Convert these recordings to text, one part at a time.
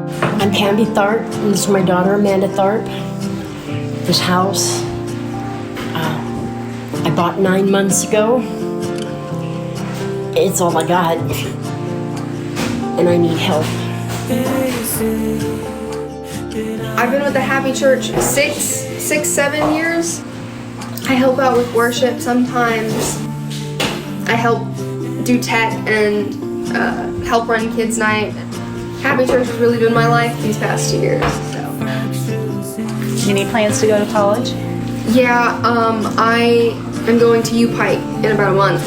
I'm Candy Tharp, and this is my daughter Amanda Tharp. This house I bought 9 months ago. It's all I got, and I need help. I've been with the Happy Church 7 years. I help out with worship sometimes. I help do tech and help run kids' night. Happy Church has really been my life these past 2 years. So. Any plans to go to college? Yeah, I am going to U-Pike in about a month.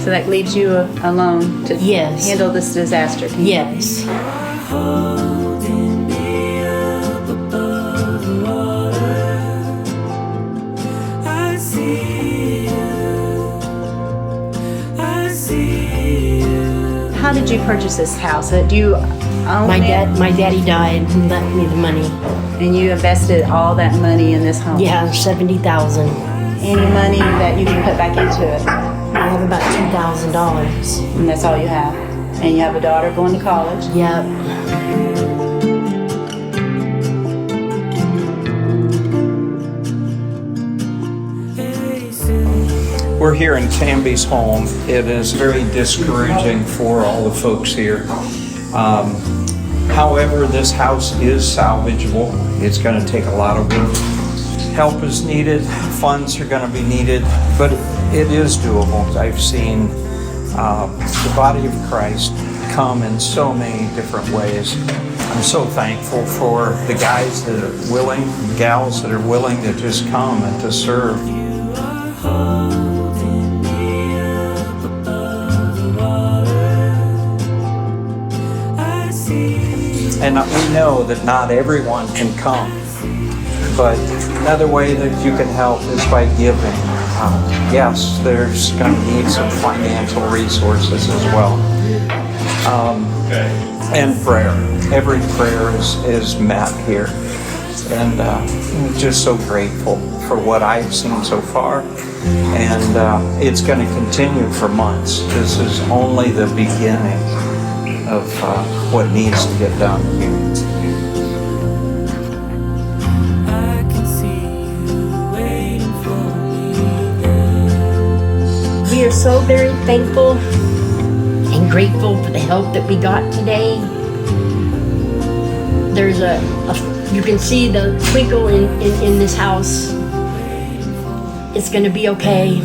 So that leaves you alone to Yes. handle this disaster. Yes. How did you purchase this house? Do you own My it? my daddy died and left me the money. And you invested all that money in this home? Yeah, $70,000. Any money that you can put back into it? I have about $2,000. And that's all you have? And you have a daughter going to college? Yep. We're here in Canby's home. It is very discouraging for all the folks here. However, this house is salvageable. It's going to take a lot of work. Help is needed, funds are going to be needed, but it is doable. I've seen the body of Christ come in so many different ways. I'm so thankful for the guys that are willing, gals that are willing to just come and to serve. And we know that not everyone can come, but another way that you can help is by giving. Yes, there's going to need some financial resources as well. And prayer. Every prayer is met here. And I'm just so grateful for what I've seen so far. And it's going to continue for months. This is only the beginning of what needs to get done here. We are so very thankful and grateful for the help that we got today. There's you can see the twinkle in this house. It's going to be okay.